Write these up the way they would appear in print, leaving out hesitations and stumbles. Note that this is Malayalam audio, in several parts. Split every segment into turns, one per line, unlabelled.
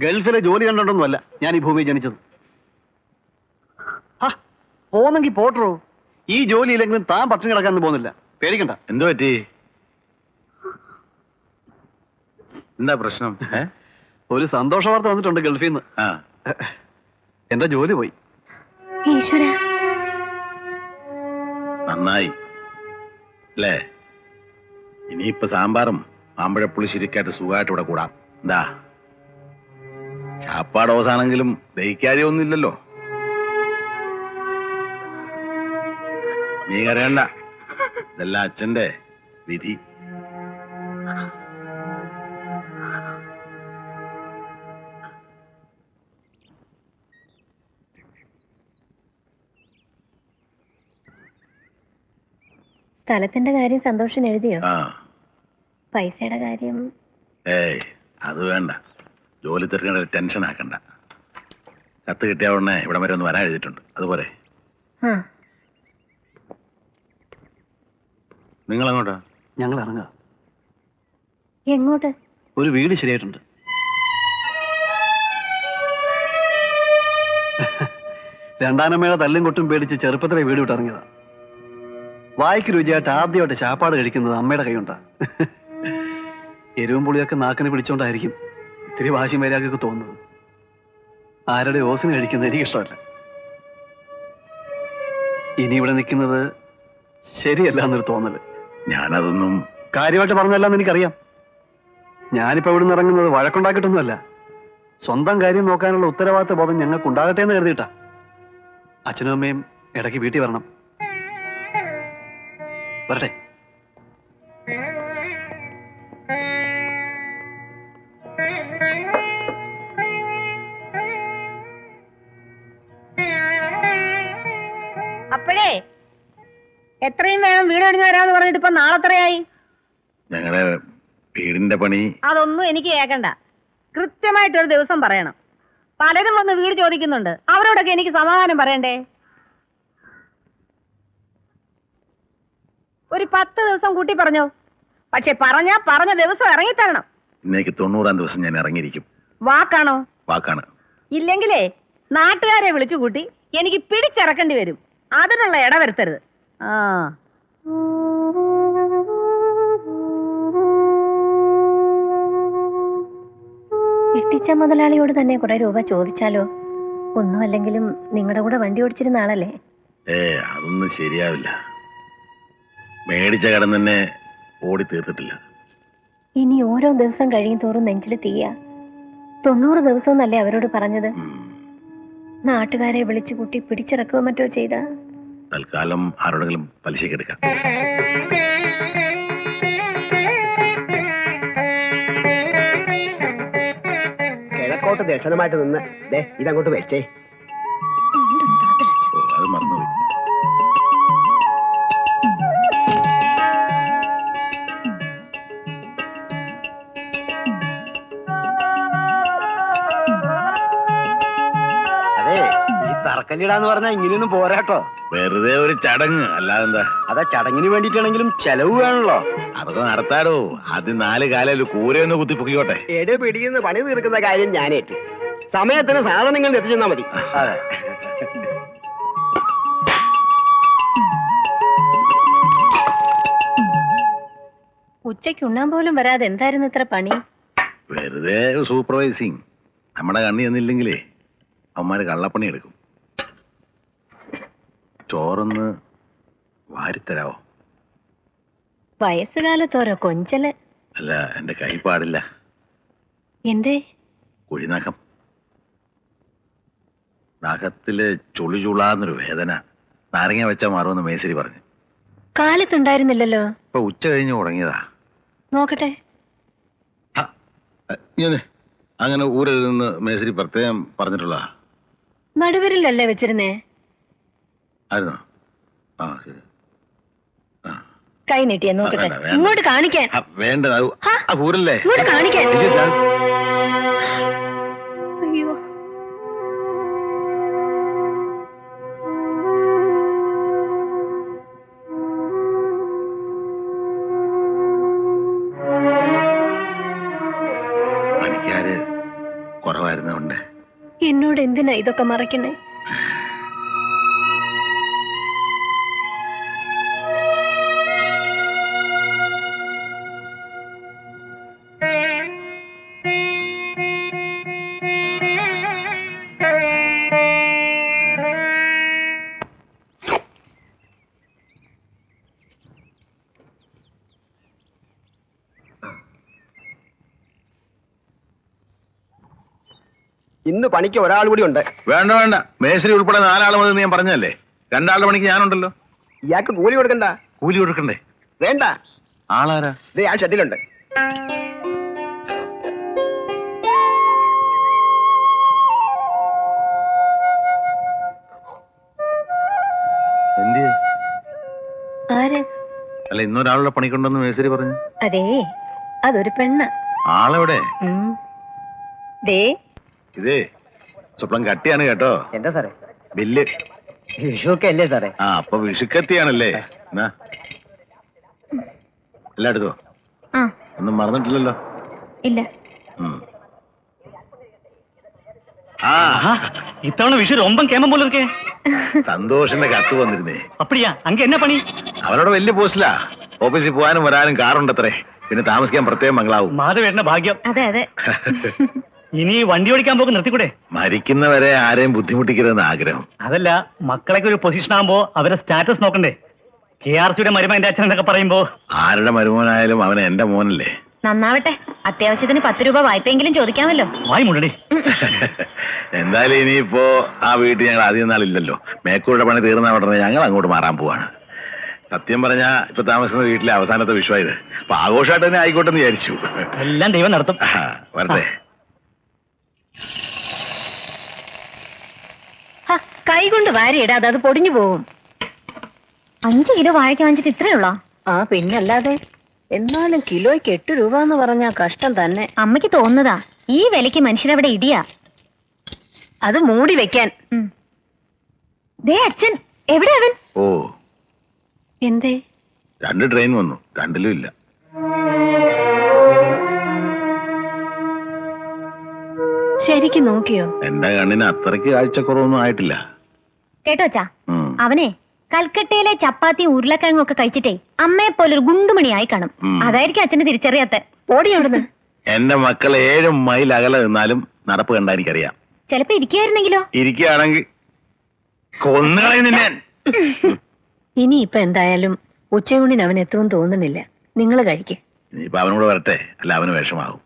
ഗൾഫിലെ ജോലി കണ്ടോണ്ടൊന്നുമല്ല ഞാൻ ഈ ഭൂമിയിൽ ജനിച്ചത്. പോന്നെങ്കിൽ പോട്ടറോ. ഈ ജോലി ഇല്ലെങ്കിലും താൻ പട്ടിണി കിടക്കാനൊന്നും പോകുന്നില്ല. പേടിക്കണ്ട.
എന്തു പറ്റി? എന്താ പ്രശ്നം?
ഒരു സന്തോഷ വാർത്ത വന്നിട്ടുണ്ട് ഗൾഫിൽ നിന്ന്. എന്റെ ജോലി പോയി.
നന്നായി അല്ലേ? ഇനിയിപ്പോ സാമ്പാറും മാമ്പഴപ്പുളിശ്ശേരിക്കായിട്ട് സുഖമായിട്ട് ഇവിടെ കൂടാം. എന്താ ചാപ്പാട് അവസാനെങ്കിലും ദഹിക്കാതെയൊന്നുമില്ലല്ലോ. നീ കരയണ്ട, ഇതെല്ലാം അച്ഛന്റെ വിധി.
സ്ഥലത്തിന്റെ കാര്യം സന്തോഷം എഴുതിയോ? പൈസയുടെ കാര്യം?
ഏയ് അത് വേണ്ട. ജോലി തീർക്കേണ്ട ടെൻഷൻ ആക്കണ്ട. കത്ത് കിട്ടിയ ഉടനെ ഇവിടെ വരെ ഒന്ന് വരാൻ എഴുതിയിട്ടുണ്ട്. അതുപോലെ നിങ്ങൾ അങ്ങോട്ടാ?
ഞങ്ങൾ ഇറങ്ങാം.
എങ്ങോട്ട്?
ഒരു വീട് ശരിയായിട്ടുണ്ട്. രണ്ടാനമ്മയുടെ തല്ലും കൊട്ടും പേടിച്ച് ചെറുപ്പത്തിലെ വീട് വിട്ടിറങ്ങിയതാ. വായിക്ക് രുചിയായിട്ട് ആദ്യമായിട്ട് ചാപ്പാട് കഴിക്കുന്നത് അമ്മയുടെ കൈയുണ്ടാ. എരിവും പുളിയൊക്കെ നാക്കിന് പിടിച്ചോണ്ടായിരിക്കും ഇത്തിരി വാശിയും വൈരാഗ്യമൊക്കെ തോന്നുന്നത്. ആരുടെ ഓസിന് കഴിക്കുന്നത് എനിക്കിഷ്ടമല്ല. ഇനി ഇവിടെ നിൽക്കുന്നത് ശരിയല്ല എന്നൊരു തോന്നല്.
ഞാനതൊന്നും
കാര്യമായിട്ട് പറഞ്ഞല്ലെന്ന് എനിക്കറിയാം. ഞാനിപ്പോ ഇവിടെ നിന്ന് ഇറങ്ങുന്നത് വഴക്കുണ്ടാക്കിയിട്ടൊന്നുമല്ല. സ്വന്തം കാര്യം നോക്കാനുള്ള ഉത്തരവാദിത്ത ബോധം ഞങ്ങൾക്ക് ഉണ്ടാകട്ടെ എന്ന് കരുതിയിട്ടാ. അച്ഛനും അമ്മയും ഇടയ്ക്ക് വീട്ടിൽ വരണം. വരട്ടെ.
അപ്പോഴേ എത്രയും വേഗം വീട് കഴിഞ്ഞ് വരാന്ന് പറഞ്ഞിട്ട് ഇപ്പൊ നാളെത്രയായി?
ഞങ്ങളുടെ വീടിന്റെ പണി.
അതൊന്നും എനിക്ക് കേൾക്കണ്ട. കൃത്യമായിട്ടൊരു ദിവസം പറയണം. പലരും വന്ന് വീട് ചോദിക്കുന്നുണ്ട്. അവരോടൊക്കെ എനിക്ക് സമാധാനം പറയണ്ടേ? ഒരു 10 ദിവസം കൂട്ടി പറഞ്ഞോ. പക്ഷെ പറഞ്ഞ ദിവസം ഇറങ്ങിത്തരണം.
ഇന്നേക്ക് 90-ാം ദിവസം ഞാൻ ഇറങ്ങിയിരിക്കും.
വാക്കാണോ?
വാക്കാണ്.
ഇല്ലെങ്കിലേ നാട്ടുകാരെ വിളിച്ചു കൂട്ടി എനിക്ക് പിടിച്ചിറക്കേണ്ടി വരും. അതിനുള്ള ഇടവരുത്തരുത്.
ഇട്ടിച്ച മുതലാളിയോട് തന്നെ കുറെ രൂപ ചോദിച്ചാലോ? ഒന്നുമല്ലെങ്കിലും നിങ്ങളുടെ കൂടെ വണ്ടി ഓടിച്ചിരുന്ന ആളല്ലേ?
അതൊന്നും ശരിയാവില്ല. മേടിച്ച കടം തന്നെ ഓടി തീർത്തിട്ടില്ല.
ഇനി ഓരോ ദിവസം കഴിയും തോറും നെഞ്ചിൽ തീയ. 90 ദിവസം എന്നല്ലേ അവരോട് പറഞ്ഞത്? നാട്ടുകാരെ വിളിച്ചു കൂട്ടി പിടിച്ചിറക്കുകയോ മറ്റോ ചെയ്ത
തൽക്കാലം ആരോടെങ്കിലും പലിശക്ക് എടുക്കാം.
കിഴക്കോട്ട് ദർശനമായിട്ട് നിന്ന് ഇതങ്ങോട്ട് വെച്ചേ.
അത് മറന്നുപോയി.
തറക്കല്ലിടാന്ന് പറഞ്ഞാൽ ഇങ്ങനെയൊന്നും പോരാട്ടോ.
വെറുതെ ഒരു ചടങ്ങ് അല്ലാതെന്താ.
അതാ ചടങ്ങിന് വേണ്ടിയിട്ടാണെങ്കിലും ചെലവ് വേണല്ലോ.
അതൊക്കെ നടത്താടോ. ആദ്യം 4 കാലയിൽ കൂരയൊന്ന് കുത്തിപ്പൊക്കിക്കോട്ടെ.
എടെ പിടിയുന്ന പണി തീർക്കുന്ന കാര്യം ഞാനേറ്റു. സമയത്തിന് സാധനങ്ങൾ എത്തിച്ചെന്നാ മതി. അതെ.
ഉച്ചയ്ക്ക് ഉണ്ണാൻ പോലും വരാതെ എന്തായിരുന്നു ഇത്ര പണി?
വെറുതെ സൂപ്പർവൈസിങ്. നമ്മുടെ കണ്ണി എന്നില്ലെങ്കിലേ അവന്മാര് കള്ളപ്പണി എടുക്കും. ചോറൊന്ന് വാരിത്തരാവോ?
വയസ്സുകാലത്തോരോ കൊഞ്ചല്.
അല്ല, എന്റെ കൈ പാടില്ല.
എന്തേ?
കുഴിനഖം. നഖത്തില് ചുളിചുളാന്നൊരു വേദന. നാരങ്ങ വെച്ചാൽ മാറുമെന്ന് മേശരി പറഞ്ഞു.
കാലത്തുണ്ടായിരുന്നില്ലല്ലോ.
ഇപ്പൊ ഉച്ച കഴിഞ്ഞ് തുടങ്ങിയതാ.
നോക്കട്ടെ.
അങ്ങനെ ഊരിൽ നിന്ന് മേശരി പ്രത്യേകം പറഞ്ഞിട്ടുള്ള
നടുവരിലല്ലേ വെച്ചിരുന്നേ?
ആയിരുന്നോ? ശരി.
കൈ നീട്ടിയ നോക്കട്ടെ. ഇങ്ങോട്ട് കാണിക്കാൻ.
വേണ്ട, ഊരല്ലേ?
ഇങ്ങോട്ട് കാണിക്കാൻ. അയ്യോ,
പണിക്കാര് കുറവായിരുന്നു. ആയിരുന്നുകൊണ്ട്.
എന്നോട് എന്തിനാ ഇതൊക്കെ മറയ്ക്കുന്നേ?
ഇന്ന് പണിക്ക് ഒരാൾ കൂടി ഉണ്ട്.
വേണ്ട വേണ്ട, മേശരി ഉൾപ്പെടെ 4 ആൾ മതി ഞാൻ പറഞ്ഞല്ലേ. 2 ആളുടെ പണിക്ക് ഞാനുണ്ടല്ലോ.
ഇയാൾക്ക് കൂലി കൊടുക്കണ്ട.
കൂലി കൊടുക്കണ്ടേ?
വേണ്ട.
ആളാരാ?
ദേ ആ ഷെഡിലുണ്ട്.
എന്ത്?
ആര്?
അല്ല, ഇന്നൊരാളുടെ പണിക്കുണ്ടെന്ന് മേശരി പറഞ്ഞു.
അതേ, അതൊരു പെണ്ണ്.
ആളെവിടെ?
ദേ,
ഇതേ സ്വപ്നം കട്ടിയാണ് കേട്ടോ.
എന്താ സാറേ?
ബില്ല്.
വിഷുവൊക്കെ അല്ലേ സാറേ?
ആ, അപ്പൊ വിഷുക്കത്തിയാണല്ലേ. എന്നാ എല്ലാം എടുത്തോ. ഒന്നും മറന്നിട്ടില്ലല്ലോ?
ഇല്ല.
ഇത്തവണ വിഷു ரொம்ப കേമം പോലെ இருக்கே.
സന്തോഷിന്റെ കത്ത് വന്നിരുന്നേ.
அப்படியா? அங்க என்ன പണി?
അവരോട് വലിയ പോസ്റ്റിലാ. ഓഫീസിൽ പോകാനും വരാനും കാറുണ്ടത്രേ. പിന്നെ താമസിക്കാൻ പ്രത്യേകം ബംഗ്ലാവും.
മാധവേട്ടന്റെ ഭാഗ്യം.
അതെ അതെ.
ഇനി വണ്ടി ഓടിക്കാൻ പോക്ക് നിർത്തിക്കൂടെ?
മരിക്കുന്നവരെ ആരെയും ബുദ്ധിമുട്ടിക്കരുതെന്ന് ആഗ്രഹം.
അതല്ല, മക്കളൊക്കെ ഒരു പൊസിഷൻ ആകുമ്പോ അവരെ സ്റ്റാറ്റസ് നോക്കണ്ടേ? KRCയുടെ മരുമകന്റെ അച്ഛൻ എന്നൊക്കെ പറയുമ്പോ.
ആരുടെ മരുമോനായാലും അവൻ എന്റെ മോനല്ലേ.
നന്നാവട്ടെ. അത്യാവശ്യത്തിന് 10 രൂപ വായ്പയെങ്കിലും ചോദിക്കാമല്ലോ.
വായി മുണ്ടടി.
എന്തായാലും ഇനിയിപ്പോ ആ വീട്ടിൽ ഞങ്ങൾ അധികം നാളില്ലല്ലോ. മേക്കൂരുടെ പണി തീർന്ന ഉടനെ ഞങ്ങൾ അങ്ങോട്ട് മാറാൻ പോവാണ്. സത്യം പറഞ്ഞാ ഇപ്പൊ താമസിക്കുന്ന വീട്ടിലെ അവസാനത്തെ വിഷയമായത്. അപ്പൊ ആഘോഷമായിട്ട് തന്നെ ആയിക്കോട്ടെ എന്ന് വിചാരിച്ചു.
എല്ലാം ദൈവം നടത്തും.
വരട്ടെ.
കൈ കൊണ്ട് വാരിയിടാതെ അത് പൊടിഞ്ഞു പോകും. 5 കിലോ വാഴയ്ക്ക് വാങ്ങിച്ചിട്ട് ഇത്രയുള്ളോ? ആ, പിന്നല്ലാതെ. എന്നാലും കിലോയ്ക്ക് 8 രൂപ എന്ന് പറഞ്ഞാ കഷ്ടം തന്നെ. അമ്മയ്ക്ക് തോന്നുന്നതാ. ഈ വിലയ്ക്ക് മനുഷ്യരവിടെ ഇടിയാ. അത് മൂടി വെക്കാൻ. ദേ അച്ഛൻ എവിടെ? അവൻ
ഓ,
എന്തേ?
2 ട്രെയിൻ വന്നു, 2ലും ഇല്ല.
ശരിക്കും നോക്കിയോ?
എന്റെ കണ്ണിന് അത്രയ്ക്ക് കാഴ്ചക്കുറവൊന്നും ആയിട്ടില്ല.
കേട്ടോച്ചാ, അവനെ കൽക്കട്ടയിലെ ചപ്പാത്തിയും ഉരുളക്കിഴങ്ങും ഒക്കെ കഴിച്ചിട്ടേ അമ്മയെ പോലൊരു ഗുണ്ടുമണിയായി കാണും. അതായിരിക്കും അച്ഛന് തിരിച്ചറിയാത്ത. ഓടി അവിടുന്ന്.
എന്റെ മക്കൾ 7 മൈൽ അകലെ നിന്നാലും നടപ്പ് കണ്ടാ എനിക്കറിയാം.
ചിലപ്പോ ഇരിക്കുകയായിരുന്നെങ്കിലോ?
ഇരിക്കുകയാണെങ്കിൽ കൊന്നുകളയുന്നില്ല.
ഇനി ഇപ്പൊ എന്തായാലും ഉച്ചയൂണിന് അവൻ എത്തുമെന്ന് തോന്നുന്നില്ല. നിങ്ങൾ കഴിക്കേ.
ഇനിയിപ്പൊ അവനോട് വരട്ടെ, അല്ല അവന് വിഷമാകും.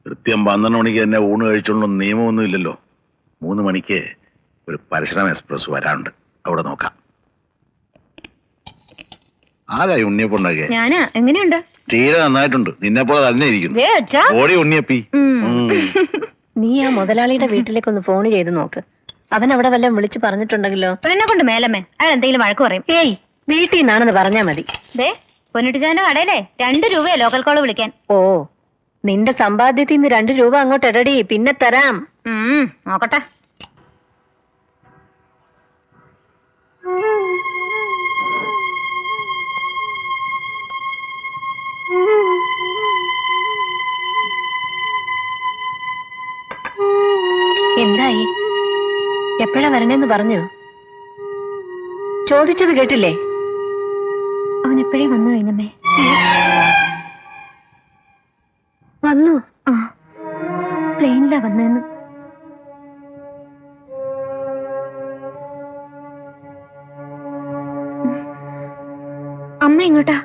കൃത്യം 12 മണിക്ക് തന്നെ ഊണ് കഴിച്ചോളൂ നിയമമൊന്നും ഇല്ലല്ലോ. 3 മണിക്ക് ഒരു പരശുരാം എക്സ്പ്രസ് വരാനുണ്ട്, അവിടെ നോക്കാം. ആരായി ഉണ്ണിയപ്പം ഉണ്ടാക്കിയ?
ഞാനാ. എങ്ങനെയുണ്ട്?
തീരെ നന്നായിട്ടുണ്ട്. നിന്നെ പോലെ തന്നെ ഇരിക്കുന്നു. ഓടി ഉണ്ണിയപ്പി.
നീ ആ മുതലാളിയുടെ വീട്ടിലേക്കൊന്ന് ഫോൺ ചെയ്ത് നോക്ക്. അവൻ അവിടെ വല്ലതും വിളിച്ചു പറഞ്ഞിട്ടുണ്ടെങ്കിലോ? എന്നെ കൊണ്ട് മേലമ്മേ, അയാൾ എന്തെങ്കിലും വഴക്ക് പറയും. ഏയ്, വീട്ടിൽ നിന്നാണെന്ന് പറഞ്ഞാ മതി. പൊന്നിട്ടുചാന്റെ കടയിലെ 2 രൂപയാ ലോക്കൽ കോള് വിളിക്കാൻ. ഓ, നിന്റെ സമ്പാദ്യത്തിൽ നിന്ന് 2 രൂപ അങ്ങോട്ട് ഇടടി, പിന്നെ തരാം. നോക്കട്ടെ. എന്തായി? എപ്പോഴാ വരണേന്ന് പറഞ്ഞു? ചോദിച്ചത് കേട്ടില്ലേ? അവൻ എപ്പോഴേ വന്നു കഴിഞ്ഞമ്മേ. വന്നു? ആ, പ്ലെയിനിലാ വന്നെന്ന്. അമ്മ എങ്ങോട്ടാ?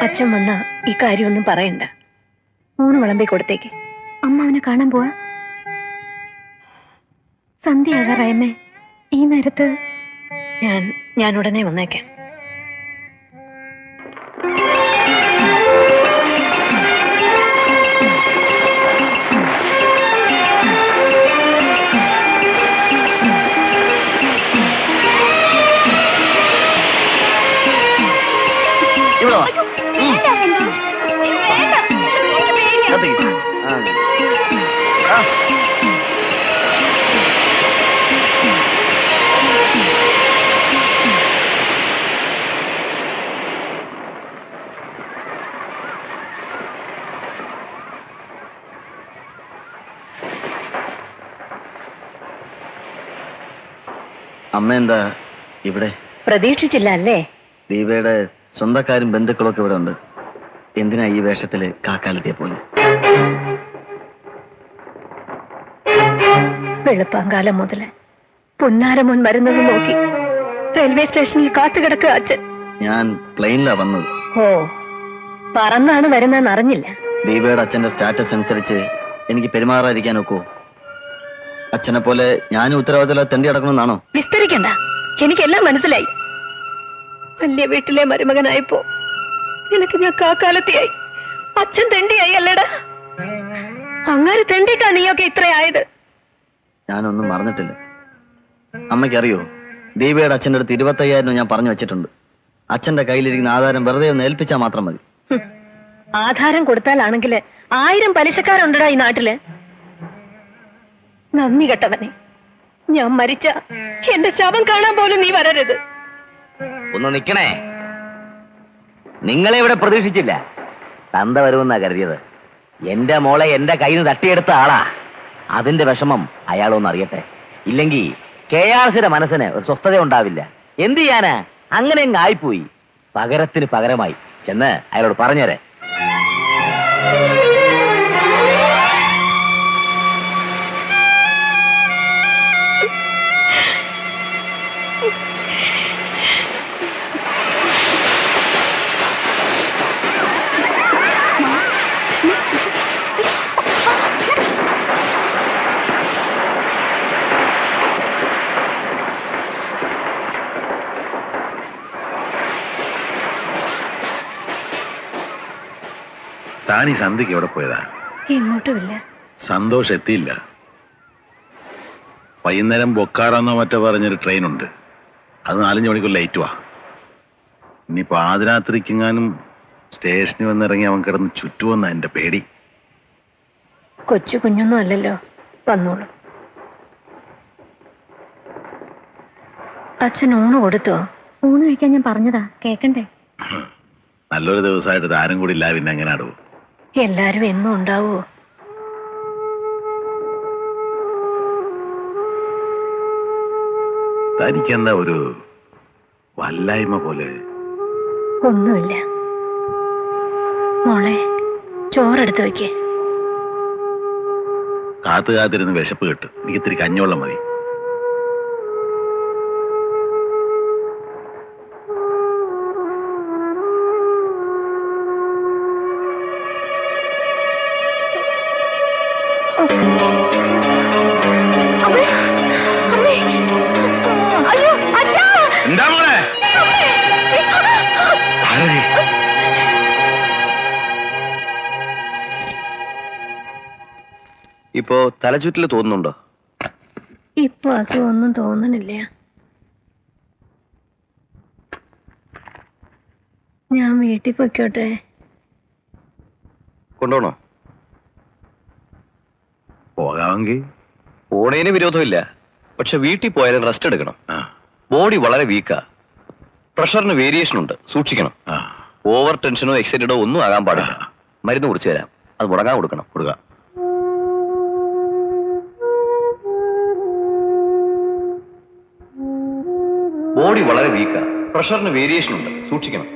അച്ഛൻ വന്നാ ഈ കാര്യമൊന്നും പറയണ്ട. ഊണ് വിളമ്പി കൊടുത്തേക്ക്. അമ്മ അവനെ കാണാൻ പോവാ. സന്ധ്യയാകാറായമ്മേ. ഈ നേരത്ത് ഞാൻ ഉടനെ വന്നേക്കാം.
അമ്മ എന്താ ഇവിടെ?
പ്രതീക്ഷിച്ചില്ല അല്ലേ?
ദീപയുടെ സ്വന്തക്കാരും ബന്ധുക്കളൊക്കെ ഇവിടെ ഉണ്ട്. എന്തിനാ ഈ വേഷത്തില് കാക്കാലത്തെ പോലെ?
വെളുപ്പാങ്കാലം മുതല് പൊന്നാരമോൻ വരുന്നത് നോക്കി റെയിൽവേ സ്റ്റേഷനിൽ കാത്തുകിടക്കുക അച്ഛൻ.
ഞാൻ പ്ലെയിനിലാ വന്നത്.
ഓ, പറന്നാണ് വരുന്നതെന്ന് അറിഞ്ഞില്ല.
ദീപയുടെ അച്ഛന്റെ സ്റ്റാറ്റസ് അനുസരിച്ച് എനിക്ക് പെരുമാറാതിരിക്കാൻ ഒക്കുവോ? അച്ഛനെ പോലെ ഞാനും ഉത്തരവാദിത്തം തെണ്ടി അടക്കണമെന്നാണോ?
വിസ്തരിക്കണ്ട, എനിക്കെല്ലാം മനസ്സിലായി. വലിയ വീട്ടിലെ മരുമകനായപ്പോ നിനക്ക് ഞാൻ കാക്കാലത്തെയായി, അച്ഛൻ തെണ്ടിയായി അല്ലേടാ. അങ്ങനെ തെണ്ടിട്ടാ നീയൊക്കെ ഇത്രയായത്.
ഞാനൊന്നും മറന്നിട്ടില്ല. അമ്മയ്ക്കറിയോ, ദീപയുടെ അച്ഛൻ്റെ അടുത്ത് 25,000 ഞാൻ പറഞ്ഞു വെച്ചിട്ടുണ്ട്. അച്ഛന്റെ കയ്യിലിരിക്കുന്ന ആധാരം വെറുതെ ഒന്ന് ഏൽപ്പിച്ചാൽ മാത്രം മതി.
ആധാരം കൊടുത്താലാണെങ്കിൽ 1000 പലിശക്കാരുണ്ടടാ ഈ നാട്ടില്. നന്ദി കെട്ടവനെ, ഞാൻ മരിച്ച എന്റെ ശവം കാണാൻ പോലും നീ വരരുത്.
ഒന്ന് നിക്കണേ. നിങ്ങളെ ഇവിടെ പ്രതീക്ഷിച്ചില്ല. തന്ത വരുമെന്നാ കരുതിയത്. എന്റെ മോളെ എന്റെ കയ്യിൽ നിന്ന് തട്ടിയെടുത്ത ആളാ. അതിന്റെ വിഷമം അയാളൊന്ന് അറിയട്ടെ. ഇല്ലെങ്കിൽ KRCയുടെ മനസ്സിന് ഒരു സ്വസ്ഥത ഉണ്ടാവില്ല. എന്ത് ചെയ്യാനാ? അങ്ങനെ അങ്ങ് ആയിപ്പോയി. പകരത്തിന് പകരമായി ചെന്ന് അയാളോട് പറഞ്ഞേരെ.
താൻ ഈ സന്ധ്യക്ക് എവിടെ പോയതാ?
എങ്ങോട്ടുമില്ല.
സന്തോഷം എത്തിയില്ല. വൈകുന്നേരം ബൊക്കാറെന്നോ മറ്റോ പറഞ്ഞൊരു ട്രെയിൻ ഉണ്ട്. അത് 4-5 മണിക്കൂർ ലേറ്റുവാ. ഇനി പാതിരാത്രിക്കെങ്ങാനും സ്റ്റേഷനിൽ വന്നിറങ്ങി അവൻ കിടന്ന് ചുറ്റുമെന്നാ എന്റെ പേടി.
കൊച്ചു കുഞ്ഞൊന്നും അല്ലല്ലോ, വന്നോളൂ. അച്ഛൻ ഊണ് കൊടുത്തോ? ഊണ് കഴിക്കാൻ ഞാൻ പറഞ്ഞതാ, കേക്കണ്ടേ?
നല്ലൊരു ദിവസമായിട്ട് താരം കൂടി ഇല്ല, പിന്നെ എങ്ങനെ അടുവോ?
എല്ലാരും എന്നും ഉണ്ടാവോ?
തനിക്കെന്താ ഒരു വല്ലായ്മ പോലെ?
ഒന്നുമില്ല മോളെ, ചോറെടുത്ത് വയ്ക്കേ.
കാത്തിരുന്ന് വിശപ്പ് കിട്ടും. എനിക്ക് ഇത്തിരി കഞ്ഞോളം മതി. എന്താ മോളെ?
ഇപ്പോ തലചുറ്റില് തോന്നുന്നുണ്ടോ?
ഇപ്പൊ അസുഖമൊന്നും തോന്നണില്ല. ഞാൻ വീട്ടിൽ പൊയ്ക്കോട്ടെ?
കൊണ്ടുപോണോ?
പോകാമെങ്കിൽ
ഓണേന് വിരോധമില്ല. പക്ഷെ വീട്ടിൽ പോയാലും റെസ്റ്റ് എടുക്കണം.
ആ
ബോഡി വളരെ വീക്കാ. പ്രഷറിന് വേരിയേഷൻ ഉണ്ട്, സൂക്ഷിക്കണം.
ആ
ഓവർ ടെൻഷനോ എക്സൈറ്റഡോ ഒന്നും ആകാൻ പാടില്ല. മരുന്ന് കുറിച്ച് തരാം, അത് മുടങ്ങാൻ കൊടുക്കണം.
കൊടുക്കാം.
ബോഡി വളരെ വീക്കാ. പ്രഷറിന് വേരിയേഷൻ ഉണ്ട്, സൂക്ഷിക്കണം.